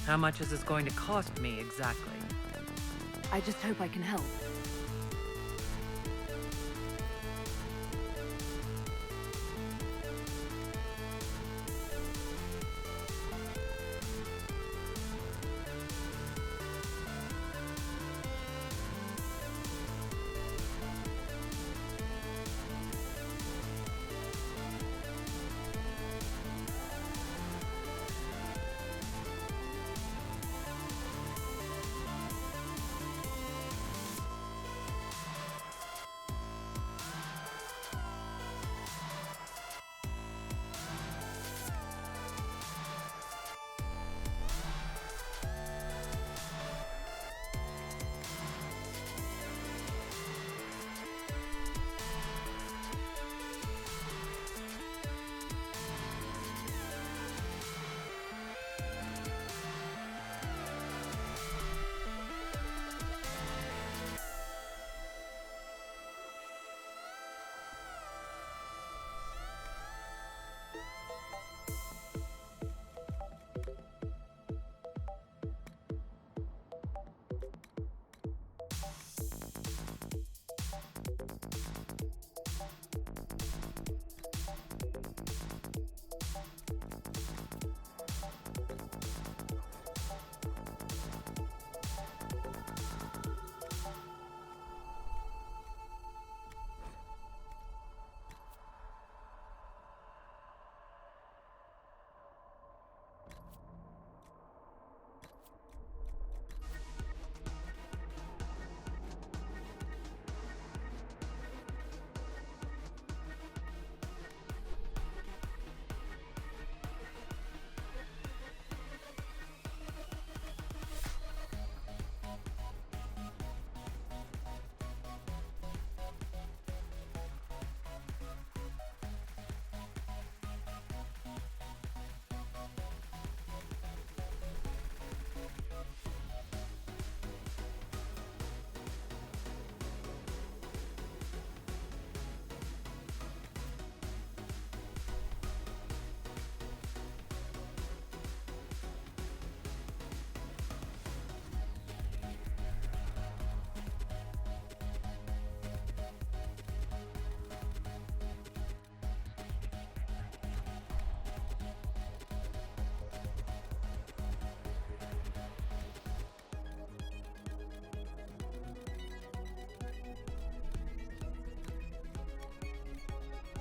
How much is this going to cost me exactly? I just hope I can help.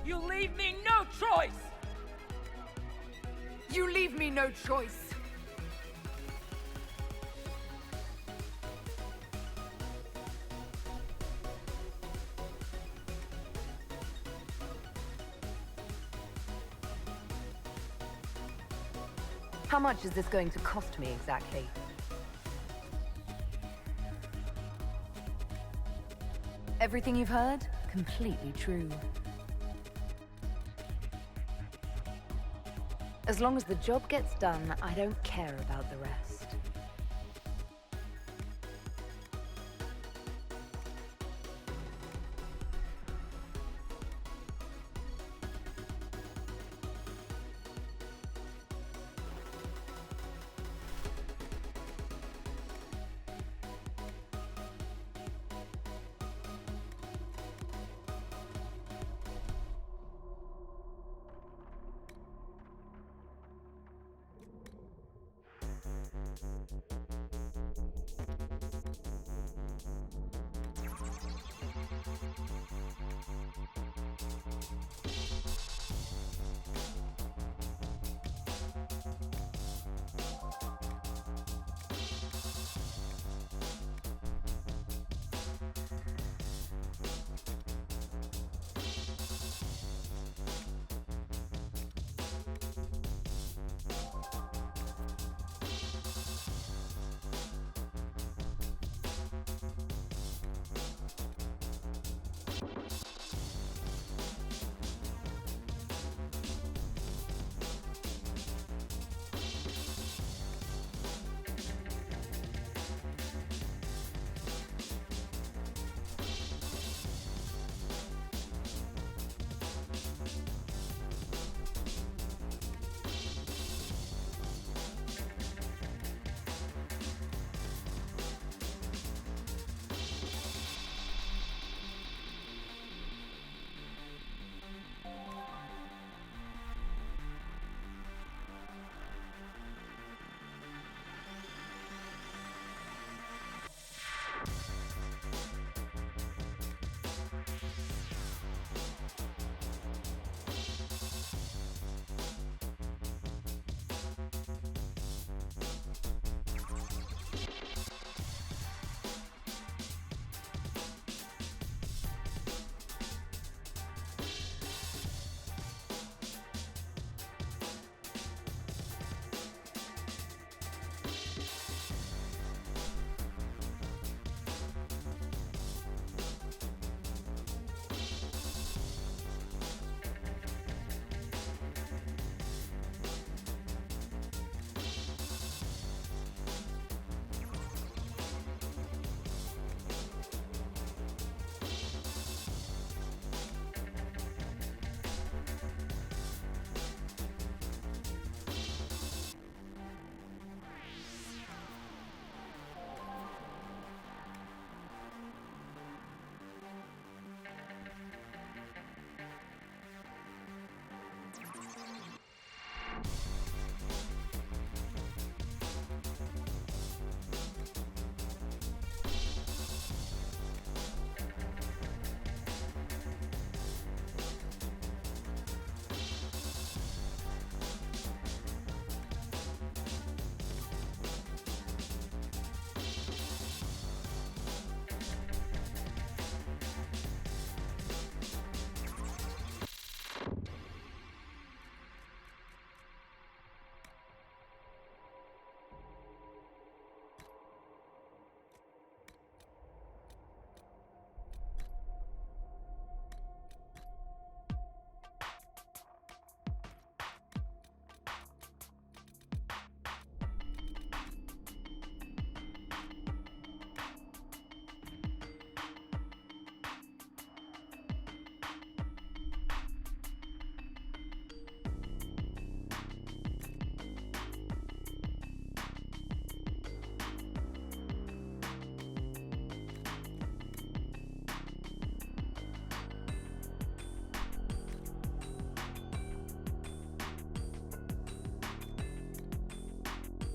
You leave me no choice! You leave me no choice. How much is this going to cost me exactly? Everything you've heard? Completely true. As long as the job gets done, I don't care about the rest.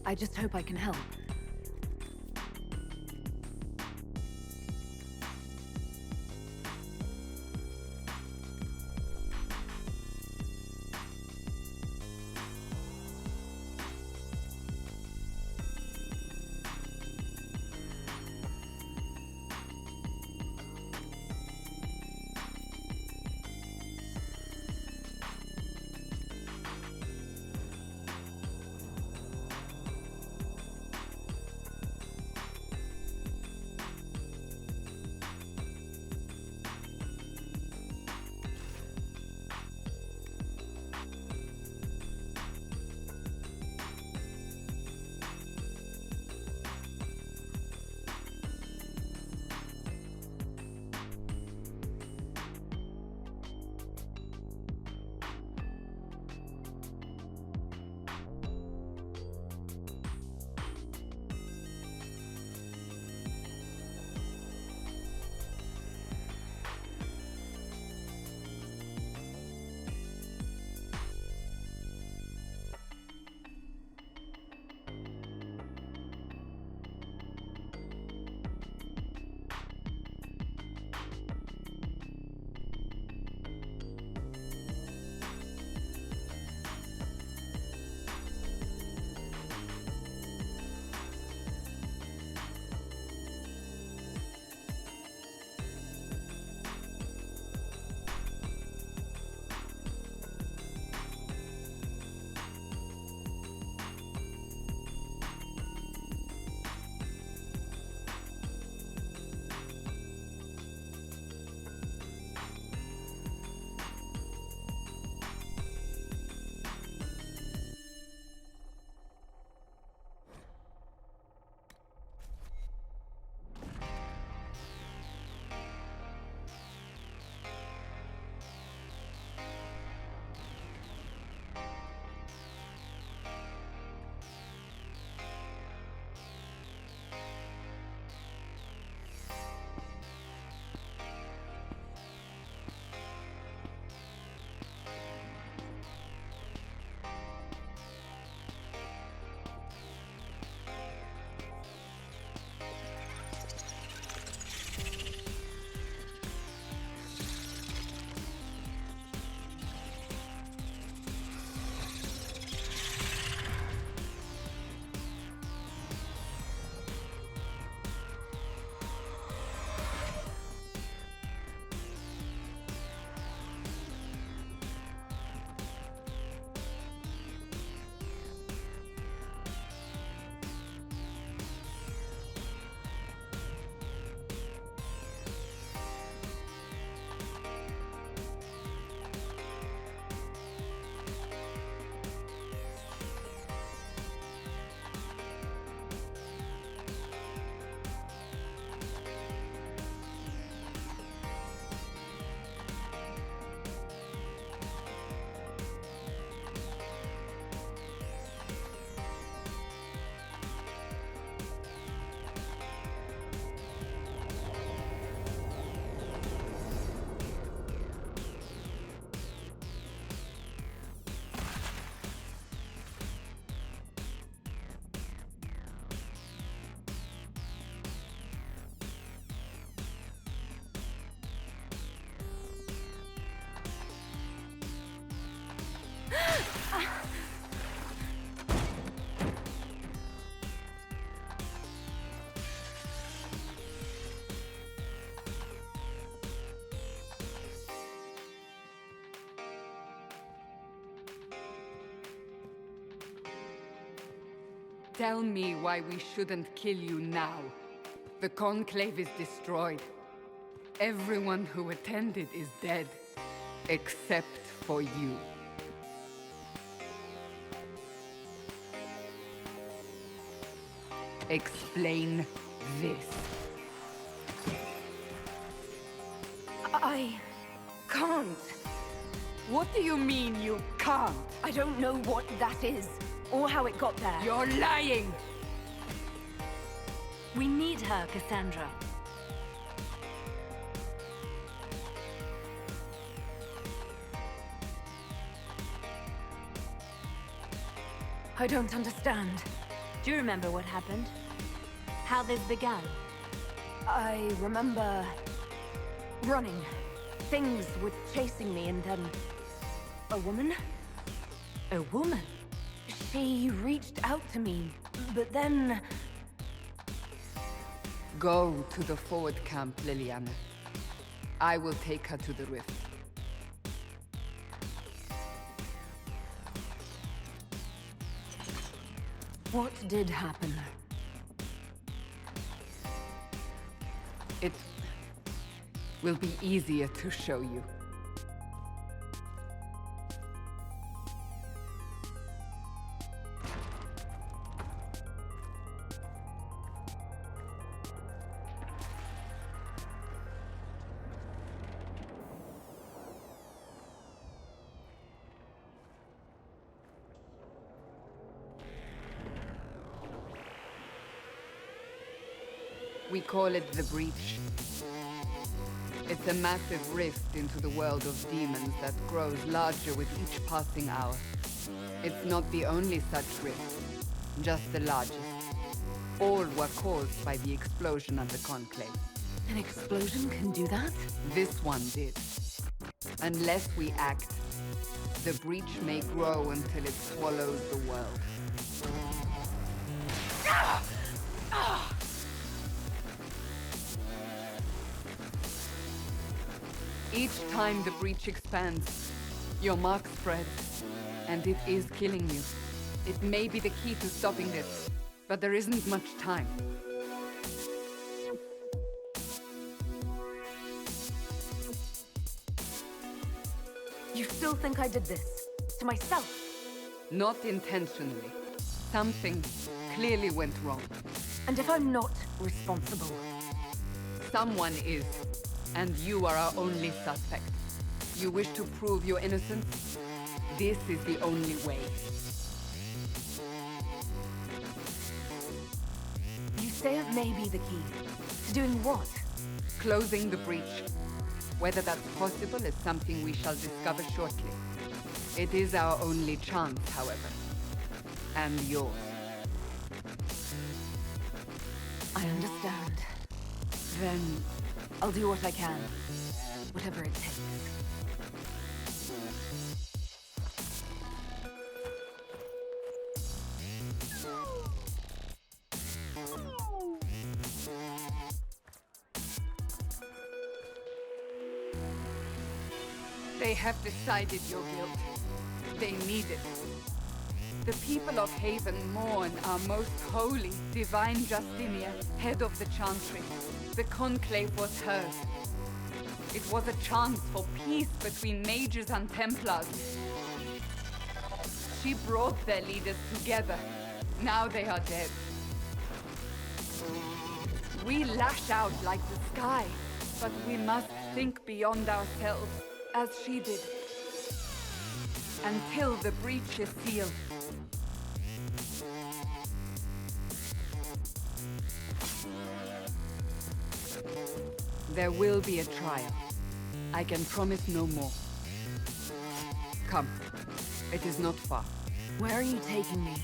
I just hope I can help. Tell me why we shouldn't kill you now. The Conclave is destroyed. Everyone who attended is dead, except for you. Explain this. I can't. What do you mean you can't? I don't know what that is, or how it got there. You're lying! We need her, Cassandra. I don't understand. Do you remember what happened? How this began? I remember running. Things were chasing me, and then a woman? A woman? She reached out to me, but then Go to the forward camp, Liliana. I will take her to the rift. what did happen? It will be easier to show you. We call it the Breach. It's a massive rift into the world of demons that grows larger with each passing hour. It's not the only such rift, just the largest. All were caused by the explosion of the Conclave. An explosion can do that? This one did. Unless we act, the Breach may grow until it swallows the world. Each time the Breach expands, your mark spreads, and it is killing you. It may be the key to stopping this, but there isn't much time. You still think I did this? To myself? Not intentionally. Something clearly went wrong. And if I'm not responsible? Someone is, and you are our only suspect. You wish to prove your innocence? This is the only way. You say it may be the key. To doing what? Closing the breach. Whether that's possible is something we shall discover shortly. It is our only chance, however. And yours. I understand. Then I'll do what I can. Whatever it takes. they have decided your guilt. They need it. The people of Haven mourn our most holy, divine Justinia, head of the Chantry. The Conclave was hers. It was a chance for peace between mages and Templars. She brought their leaders together. Now they are dead. We lash out like the sky, but we must think beyond ourselves, as she did. Until the breach is sealed. There will be a trial. I can promise no more. Come. It is not far. Where are you taking me?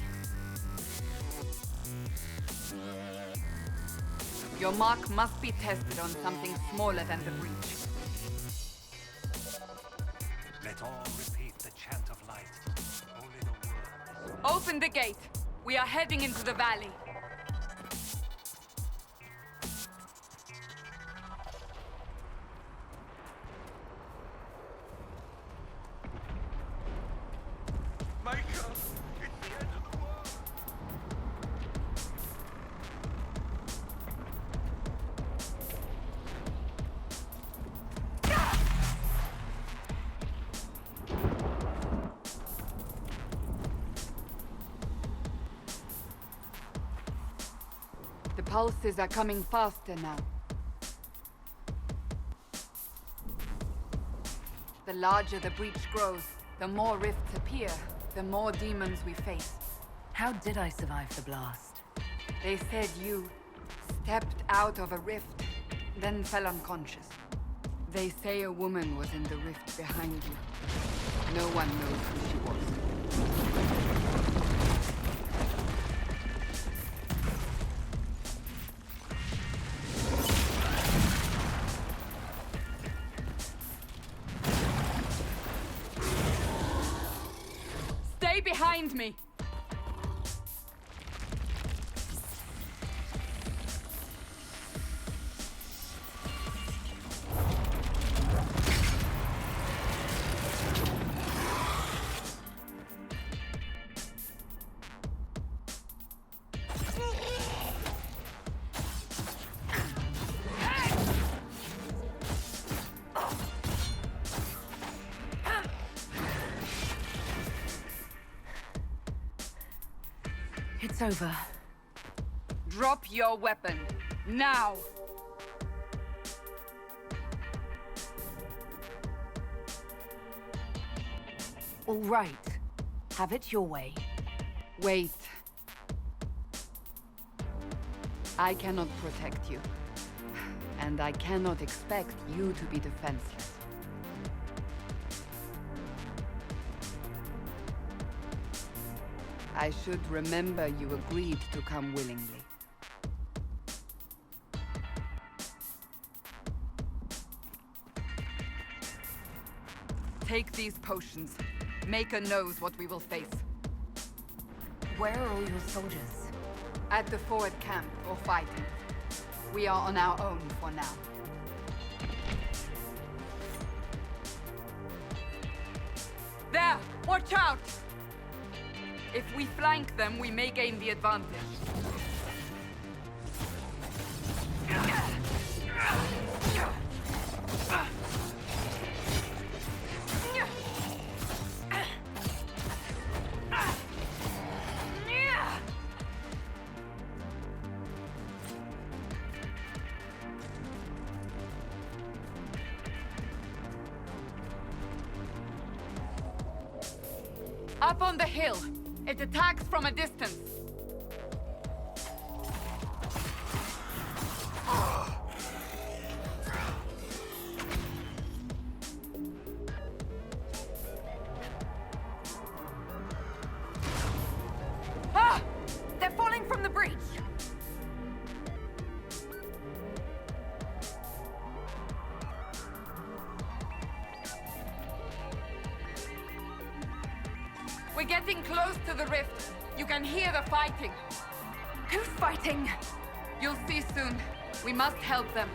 Your mark must be tested on something smaller than the breach. Let all repeat the chant of light. Only the word is... Open the gate! We are heading into the valley. Michael! It's the end of the world! The pulses are coming faster now. The larger the breach grows, the more rifts appear, the more demons we face. How did I survive the blast? They said you stepped out of a rift, then fell unconscious. They say a woman was in the rift behind you. No one knows who she was. behind me! It's over. Drop your weapon. Now! All right. Have it your way. Wait. I cannot protect you. And I cannot expect you to be defenseless. I should remember you agreed to come willingly. Take these potions. Maker knows what we will face. Where are all your soldiers? At the forward camp, or fighting. We are on our own for now. There! Watch out! If we flank them, we may gain the advantage. Up on the hill! It attacks from a distance. Ah! They're falling from the breach! We're getting close to the rift. You can hear the fighting. Who's fighting? You'll see soon. We must help them.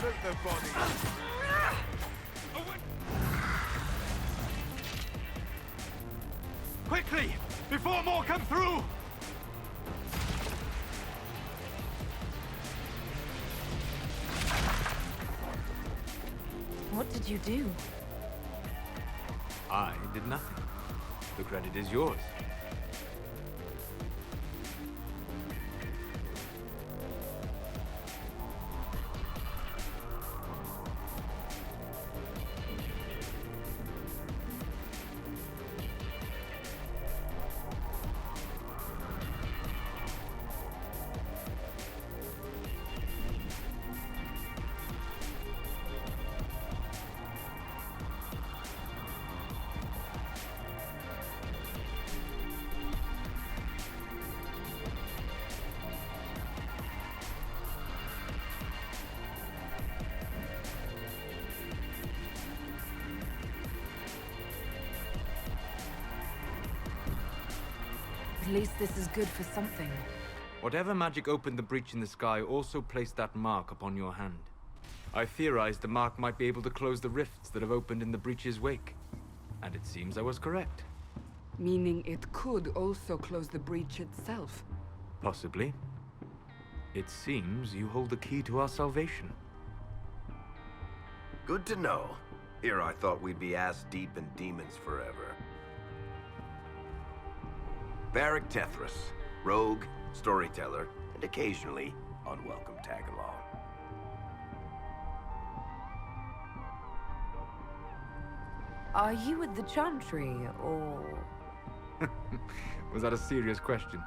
Take their bodies. Quickly! Before more come through! What did you do? I did nothing. The credit is yours. At least this is good for something. Whatever magic opened the breach in the sky also placed that mark upon your hand. I theorized the mark might be able to close the rifts that have opened in the breach's wake. And it seems I was correct. Meaning it could also close the breach itself. Possibly. It seems you hold the key to our salvation. Good to know. Here I thought we'd be ass-deep in demons forever. Varric Tethras, rogue, storyteller, and occasionally unwelcome tag-along. Are you with the Chantry, or...? Was that a serious question?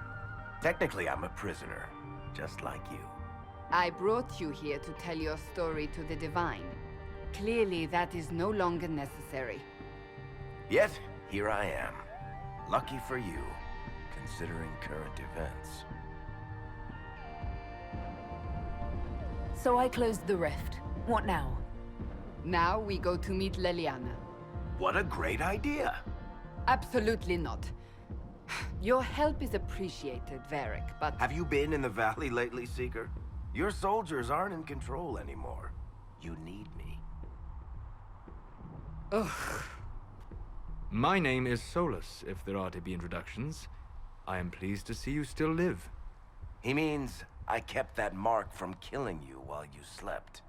Technically, I'm a prisoner, just like you. I brought you here to tell your story to the Divine. Clearly, that is no longer necessary. Yet, here I am. Lucky for you, considering current events. So I closed the rift. What now? Now we go to meet Leliana. What a great idea! Absolutely not. Your help is appreciated, Varric, but... Have you been in the valley lately, Seeker? Your soldiers aren't in control anymore. You need me. Ugh. My name is Solus, if there are to be introductions. I am pleased to see you still live. He means I kept that mark from killing you while you slept.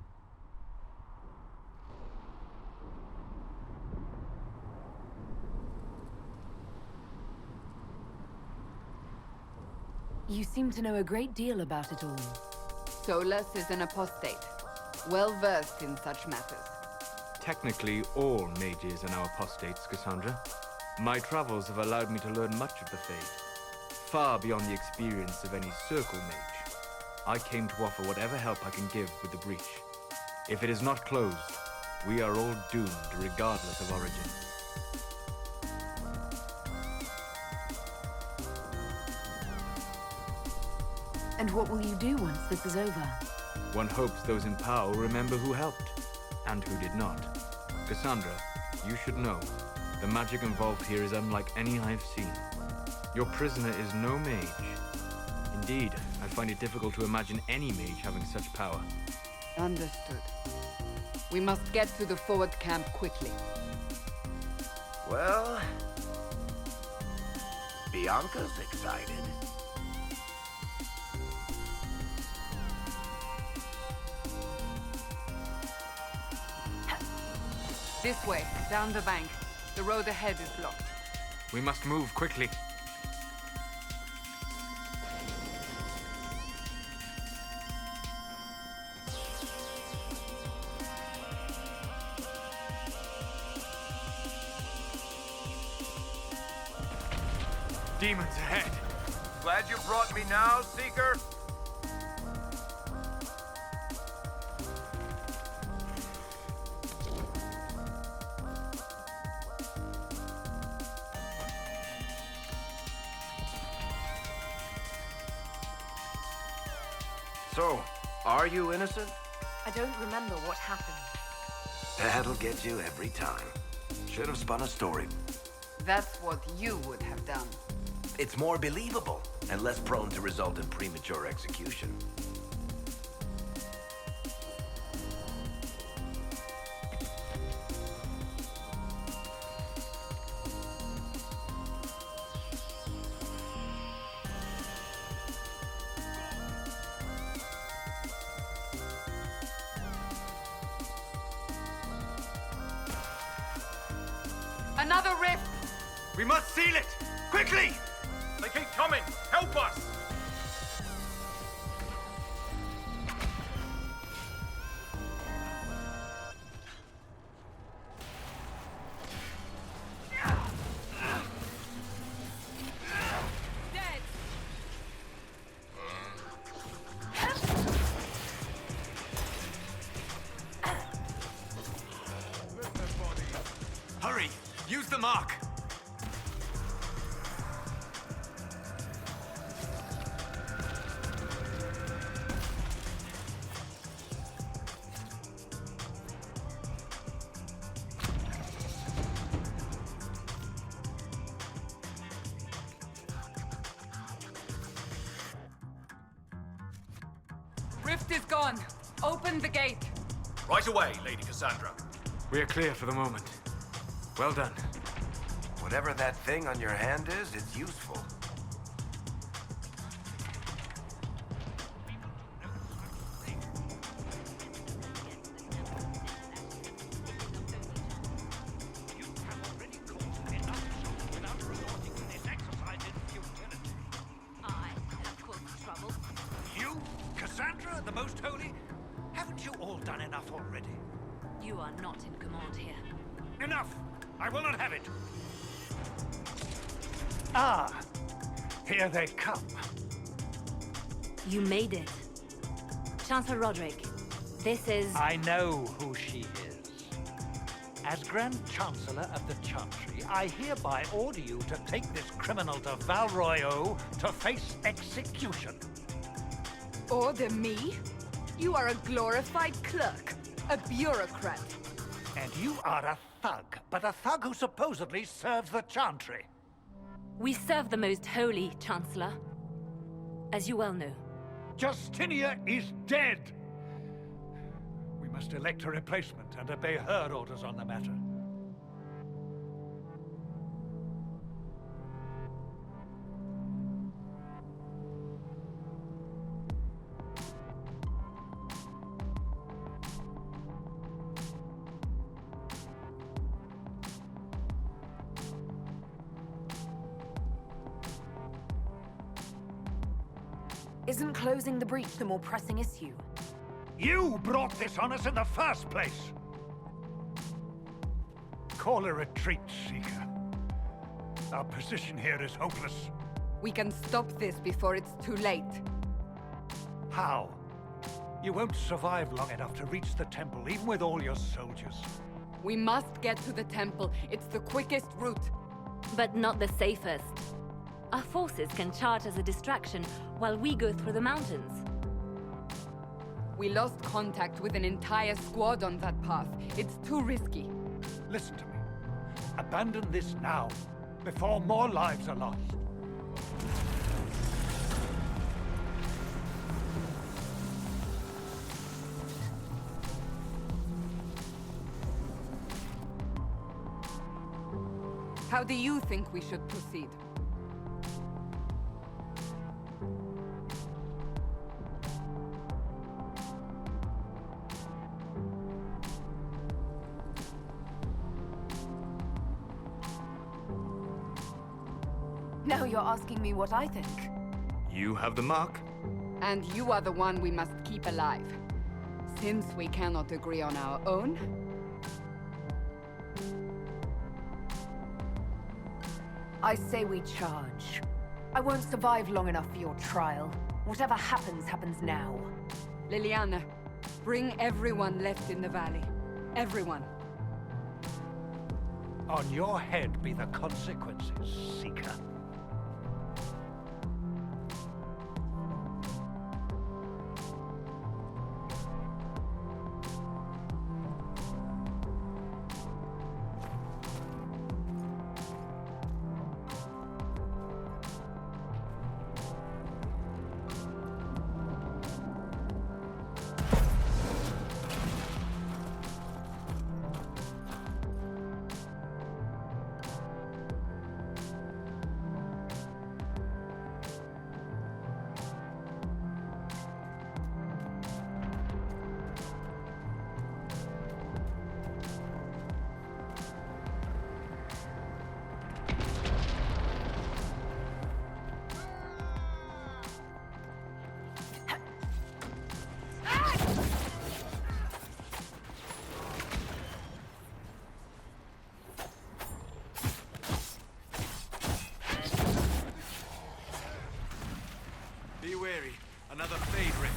You seem to know a great deal about it all. Solus is an apostate, well-versed in such matters. Technically, all mages are now apostates, Cassandra. My travels have allowed me to learn much of the faith, far beyond the experience of any circle mage. I came to offer whatever help I can give with the breach. If it is not closed, we are all doomed regardless of origin. And what will you do once this is over? One hopes those in power will remember who helped, and who did not. Cassandra, you should know, the magic involved here is unlike any I've seen. Your prisoner is no mage. Indeed, I find it difficult to imagine any mage having such power. Understood. We must get to the forward camp quickly. Well... Bianca's excited. This way, down the bank. The road ahead is blocked. We must move quickly. Demons ahead. Glad you brought me now, Seeker? So, are you innocent? I don't remember what happened. That'll get you every time. Should have spun a story. That's what you would have done. It's more believable, and less prone to result in premature execution. Another rift! We must seal it! Quickly! They keep coming! Help us! Dead! Hurry! Use the mark! Rift is gone. Open the gate. Right away, Lady Cassandra. We are clear for the moment. Well done. Whatever that thing on your hand is, it's useful. You, Cassandra, the Most Holy? Haven't you all done enough already? You are not in command here. Enough! I will not have it! Ah! Here they come. You made it. Chancellor Roderick, this is... I know who she is. As Grand Chancellor of the Chantry, I hereby order you to take this criminal to Valroyo to face execution. Order me? You are a glorified clerk, a bureaucrat. And you are a thug, but a thug who supposedly serves the Chantry. We serve the most holy, Chancellor. As you well know. Justinia is dead! We must elect a replacement and obey her orders on the matter. Isn't closing the breach the more pressing issue? You brought this on us in the first place! Call a retreat, Seeker. Our position here is hopeless. We can stop this before it's too late. How? You won't survive long enough to reach the temple, even with all your soldiers. We must get to the temple. It's the quickest route. But not the safest. Our forces can charge as a distraction while we go through the mountains. We lost contact with an entire squad on that path. It's too risky. Listen to me. Abandon this now, before more lives are lost. How do you think we should proceed? Now you're asking me what I think. You have the mark. And you are the one we must keep alive. Since we cannot agree on our own, I say we charge. I won't survive long enough for your trial. Whatever happens, happens now. Liliana, bring everyone left in the valley. Everyone. On your head be the consequences, Seeker. Be wary. Another fade ring.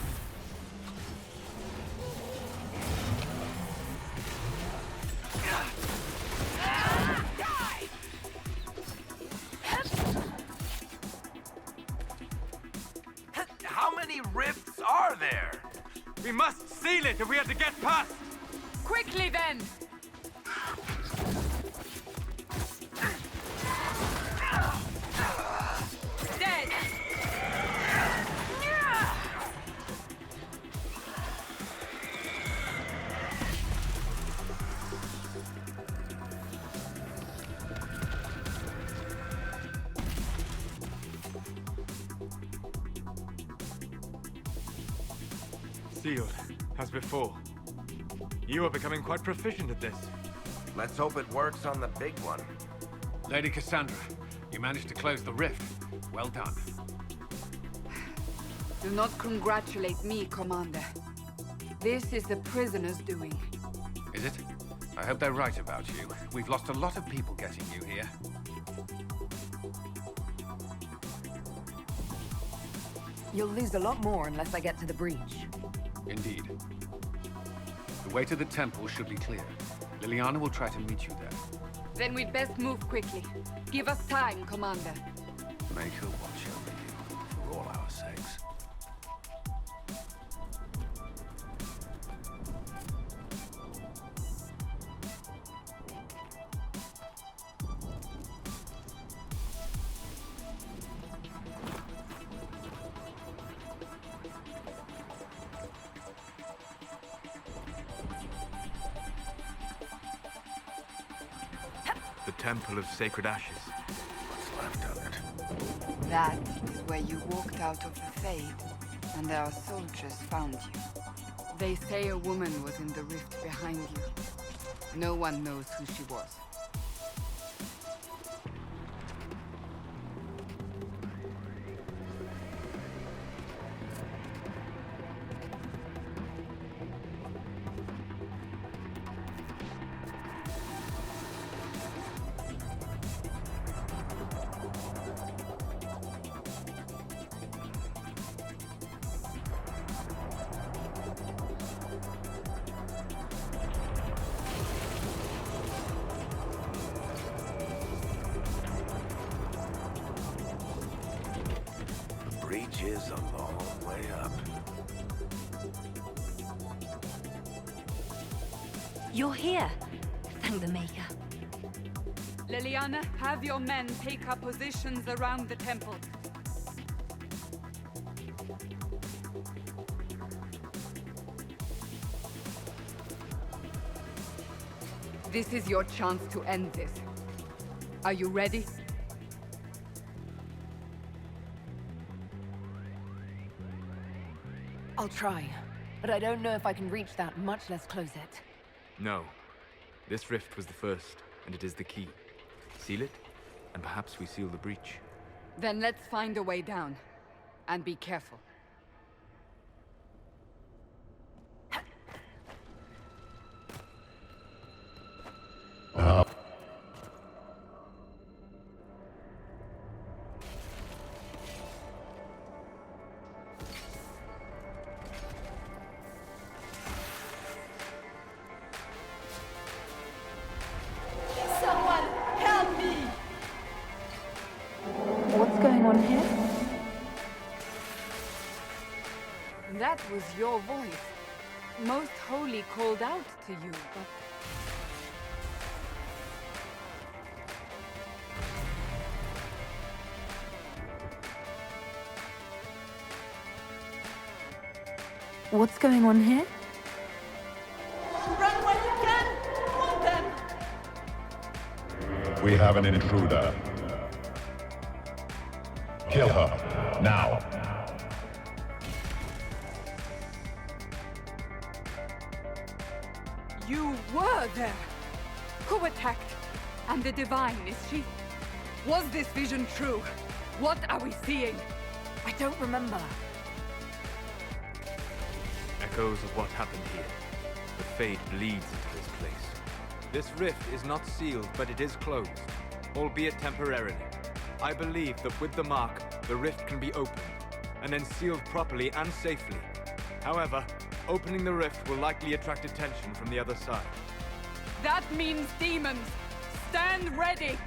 How many rifts are there? We must seal it if we are to get past! Quickly then! Dead! Sealed, as before. You are becoming quite proficient at this. Let's hope it works on the big one. Lady Cassandra, you managed to close the rift. Well done. Do not congratulate me, Commander. This is the prisoner's doing. Is it? I hope they're right about you. We've lost a lot of people getting you here. You'll lose a lot more unless I get to the breach. Indeed. The way to the temple should be clear. Liliana will try to meet you there. Then we'd best move quickly. Give us time, Commander. Make her watch over you, for all our sakes. The Temple of Sacred Ashes. What's left of it? That is where you walked out of the Fade, and our soldiers found you. They say a woman was in the rift behind you. No one knows who she was. The breach is a long way up. You're here. Thank the Maker. Liliana, have your men take up positions around the temple. This is your chance to end this. Are you ready? I'll try, but I don't know if I can reach that, much less close it. No. This rift was the first, and it is the key. Seal it, and perhaps we seal the breach. Then let's find a way down. And be careful. What's going on here? That was your voice. Most Holy called out to you, but... What's going on here? Run when you can! Hold them! We have an intruder. Kill her, now. You were there! Who attacked? And the Divine, is she? Was this vision true? What are we seeing? I don't remember. Echoes of what happened here. The Fade bleeds into this place. This rift is not sealed, but it is closed, albeit temporarily. I believe that with the mark, the rift can be opened, and then sealed properly and safely. However, opening the rift will likely attract attention from the other side. That means demons! Stand ready!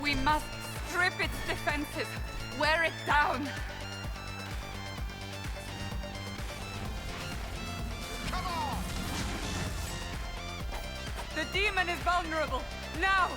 We must strip its defenses, wear it down. Come on! The demon is vulnerable. Now!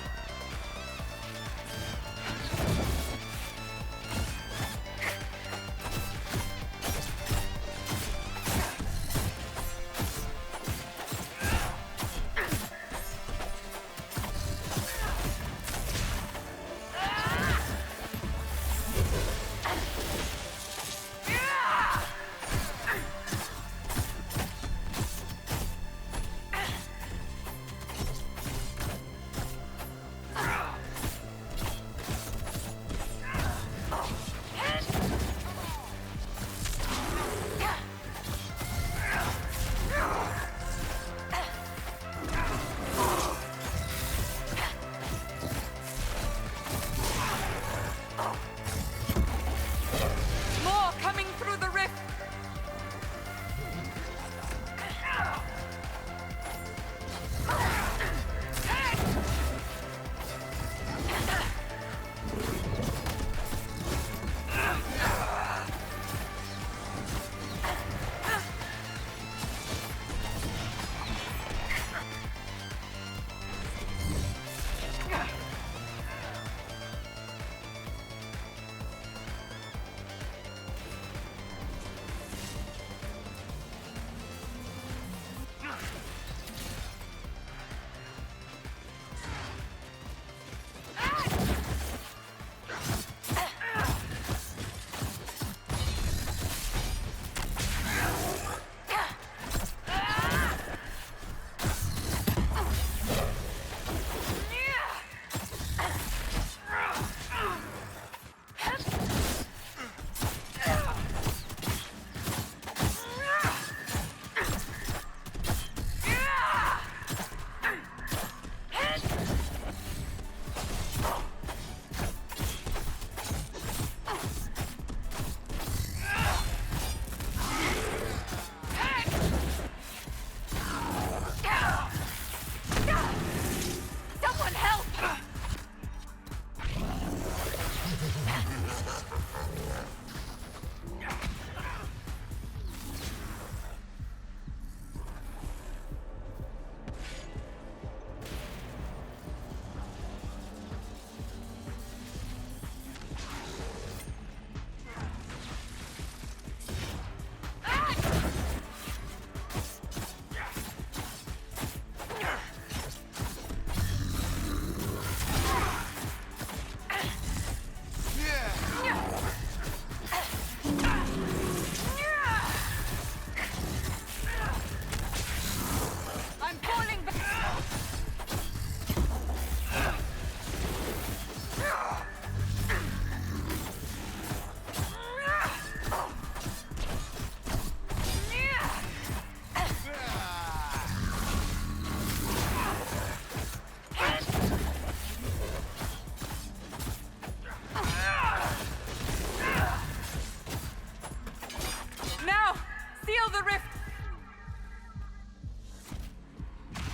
Seal the rift!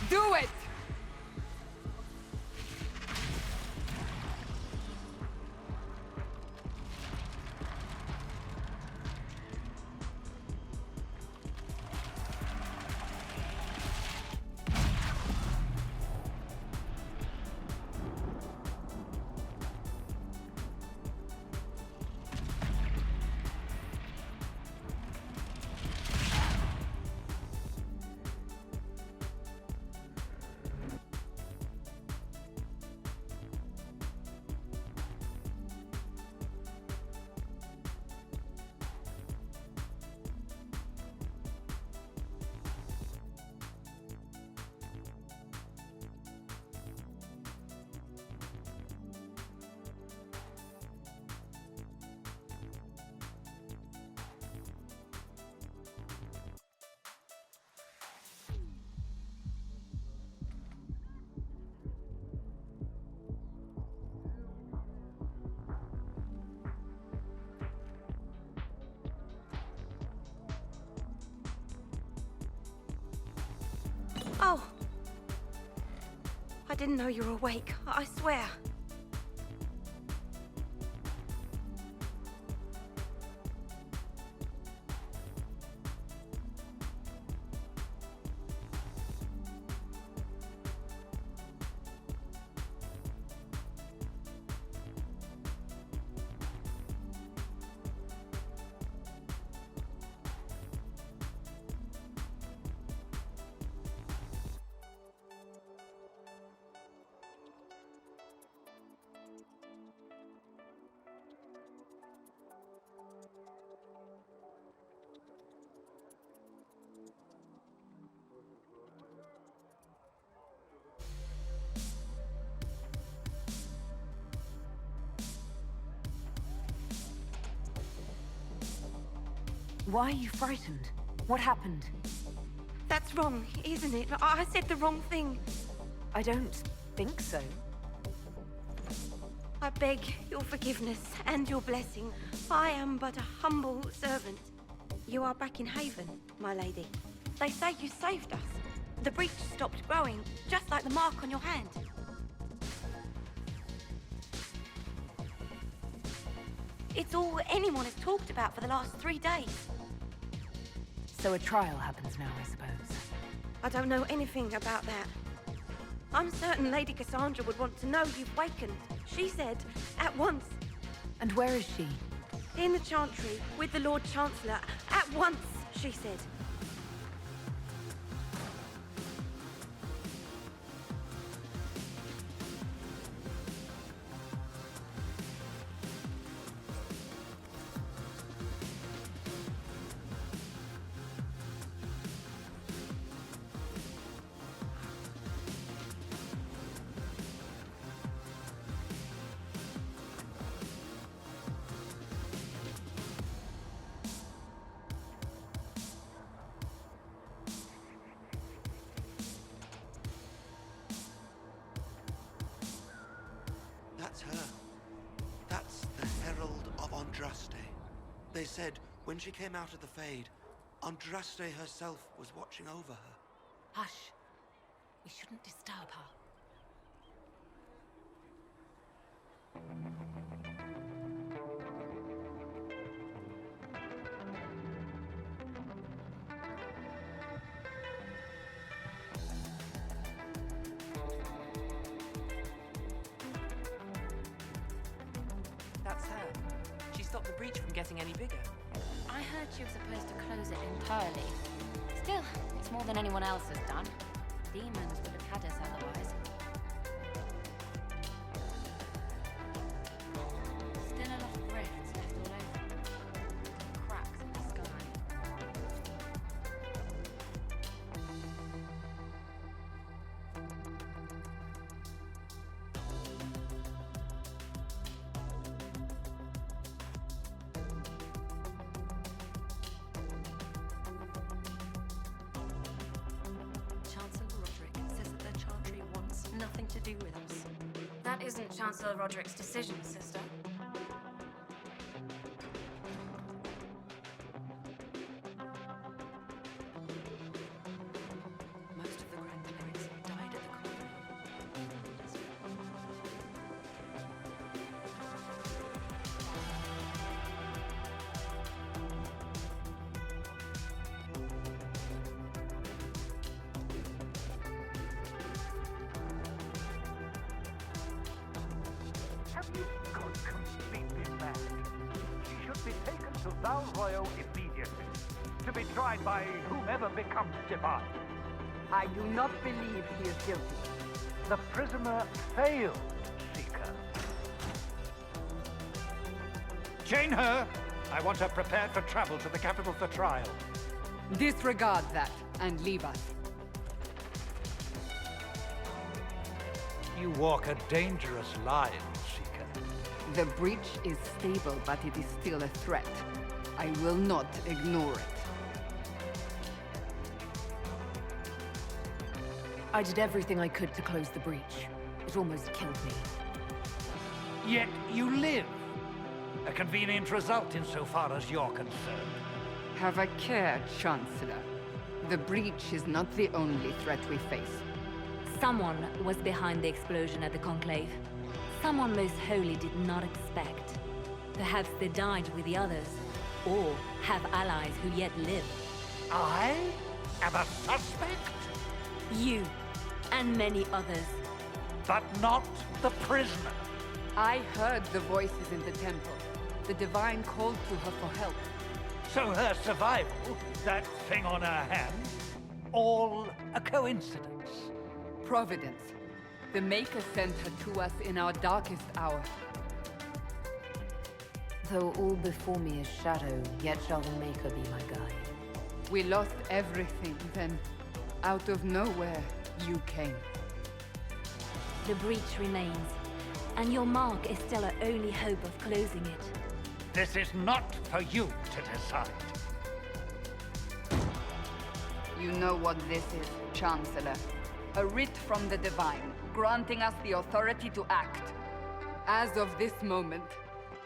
Do it! Oh! I didn't know you were awake, I swear. Why are you frightened? What happened? That's wrong, isn't it? I said the wrong thing. I don't think so. I beg your forgiveness and your blessing. I am but a humble servant. You are back in Haven, my lady. They say you saved us. The breach stopped growing, just like the mark on your hand. It's all anyone has talked about for the last 3 days. So a trial happens now, I suppose. I don't know anything about that. I'm certain Lady Cassandra would want to know you've wakened. She said, at once. And where is she? In the Chantry, with the Lord Chancellor. At once, she said. That's her. That's the Herald of Andraste. They said when she came out of the Fade, Andraste herself was watching over her. Hush. We shouldn't disturb her. That's her. She stopped the breach from getting any bigger. I heard she was supposed to close it entirely. Still, it's more than anyone else has done. Demons would have had us otherwise. Still a lot of rifts left all over. Cracks in the sky. Nothing to do with us. That isn't Chancellor Roderick's decision, sister. is gone completely mad. She should be taken to Val Royo immediately, to be tried by whomever becomes divine. I do not believe he is guilty. The prisoner failed, Seeker. Chain her! I want her prepared for travel to the capital for trial. Disregard that and leave us. You walk a dangerous line, Seeker. The breach is stable, but it is still a threat. I will not ignore it. I did everything I could to close the breach. It almost killed me. Yet you live. A convenient result insofar as you're concerned. Have a care, Chancellor. The breach is not the only threat we face. Someone was behind the explosion at the Conclave. Someone most holy did not expect. Perhaps they died with the others, or have allies who yet live. I am a suspect? You, and many others. But not the prisoner. I heard the voices in the temple. The Divine called to her for help. So her survival, that thing on her hand, all a coincidence. Providence. The Maker sent her to us in our darkest hour. Though all before me is shadow, yet shall the Maker be my guide. We lost everything, then, out of nowhere, you came. The breach remains, and your mark is still our only hope of closing it. This is not for you to decide. You know what this is, Chancellor. A writ from the Divine, granting us the authority to act. As of this moment,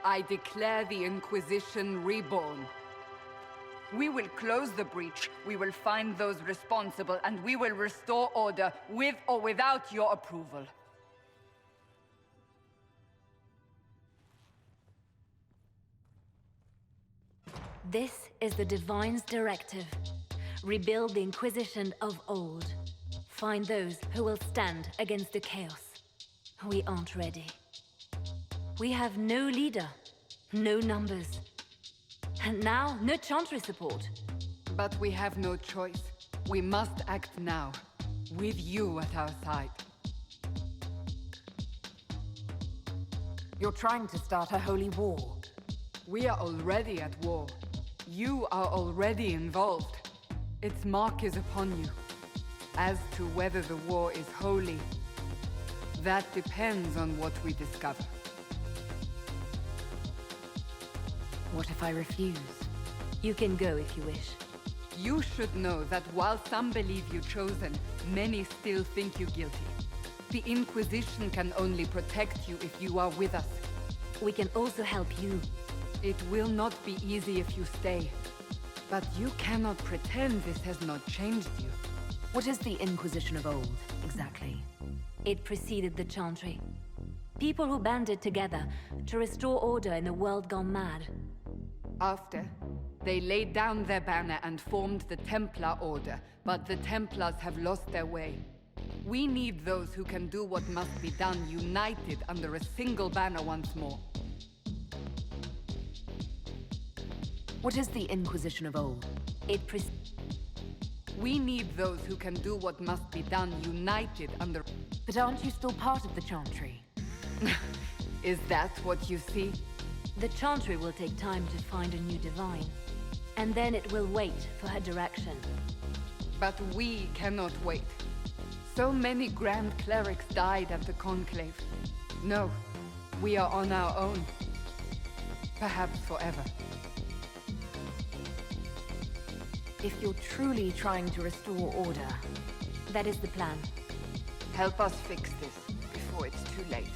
I declare the Inquisition reborn. We will close the breach, we will find those responsible, and we will restore order, with or without your approval. This is the Divine's directive. Rebuild the Inquisition of old. Find those who will stand against the chaos. We aren't ready. We have no leader, no numbers. And now, no Chantry support. But we have no choice. We must act now, with you at our side. You're trying to start a holy war. We are already at war. You are already involved. Its mark is upon you. As to whether the war is holy, that depends on what we discover. What if I refuse? You can go if you wish. You should know that while some believe you chosen, many still think you guilty. The Inquisition can only protect you if you are with us. We can also help you. It will not be easy if you stay. But you cannot pretend this has not changed you. What is the Inquisition of old, exactly? It preceded the Chantry. People who banded together to restore order in a world gone mad. After, they laid down their banner and formed the Templar Order, but the Templars have lost their way. We need those who can do what must be done, united under a single banner once more. What is the Inquisition of old? We need those who can do what must be done, united under... But aren't you still part of the Chantry? Is that what you see? The Chantry will take time to find a new Divine. And then it will wait for her direction. But we cannot wait. So many Grand Clerics died at the Conclave. No, we are on our own. Perhaps forever. If you're truly trying to restore order... That is the plan. Help us fix this before it's too late.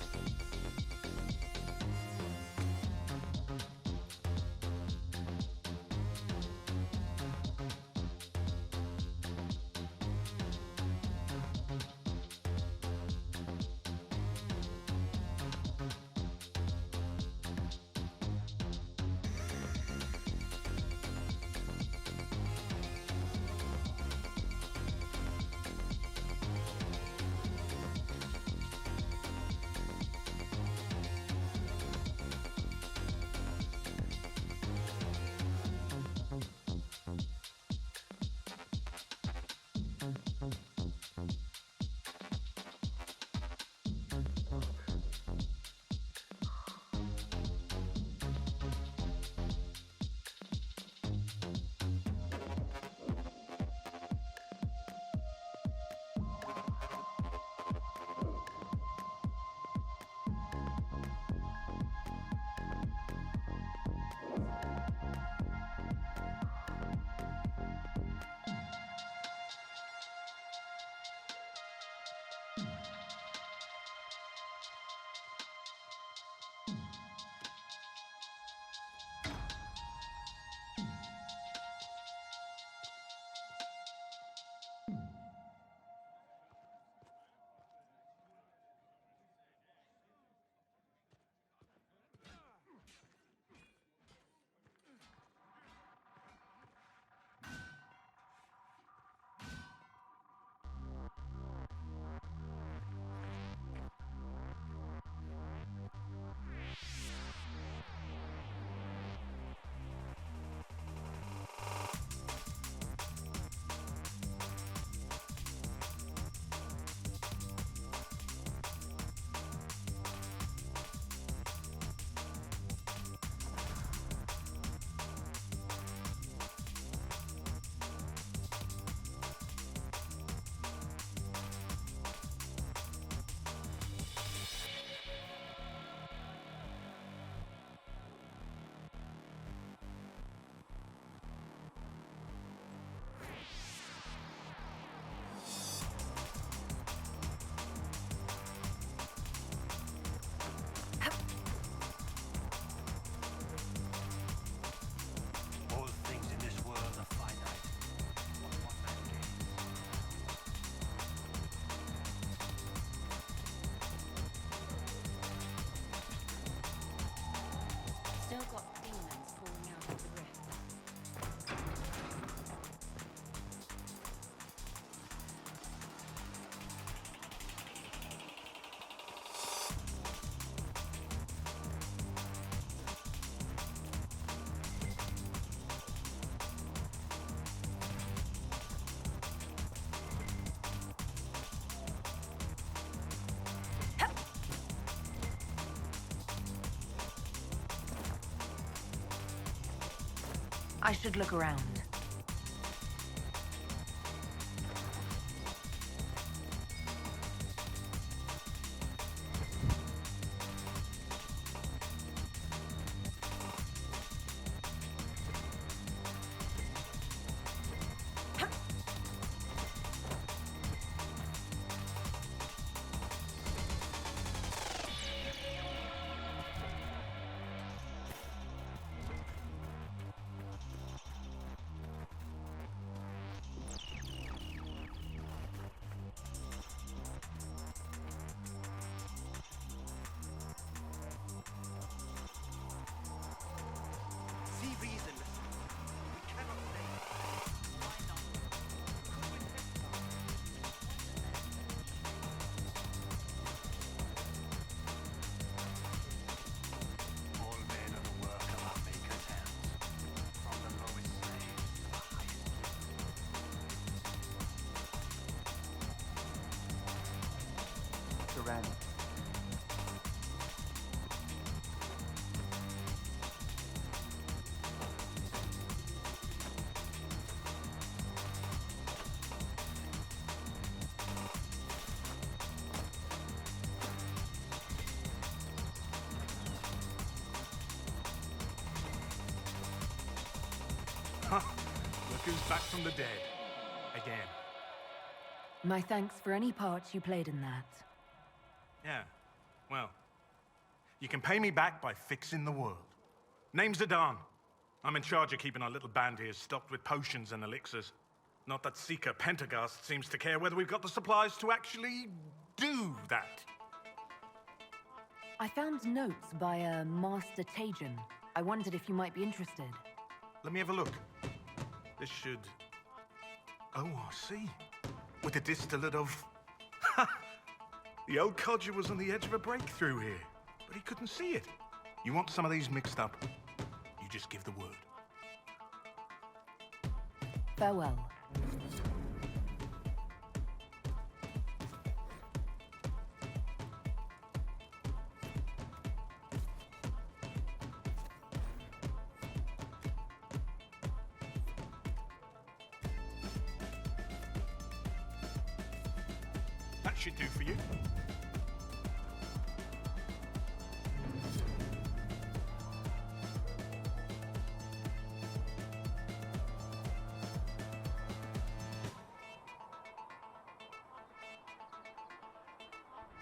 I should look around. See reason. We cannot wait. All men are the work of our maker's hands, from the lowest slave to the highest king. Serene. Look who's back from the dead. Again. My thanks for any part you played in that. Yeah. Well, you can pay me back by fixing the world. Name's Adan. I'm in charge of keeping our little band here stocked with potions and elixirs. Not that Seeker Pentagast seems to care whether we've got the supplies to actually do that. I found notes by a Master Tajan. I wondered if you might be interested. Let me have a look. This should... Oh, I see. With a distillate of... The old codger was on the edge of a breakthrough here, but he couldn't see it. You want some of these mixed up? You just give the word. Farewell. That should do for you.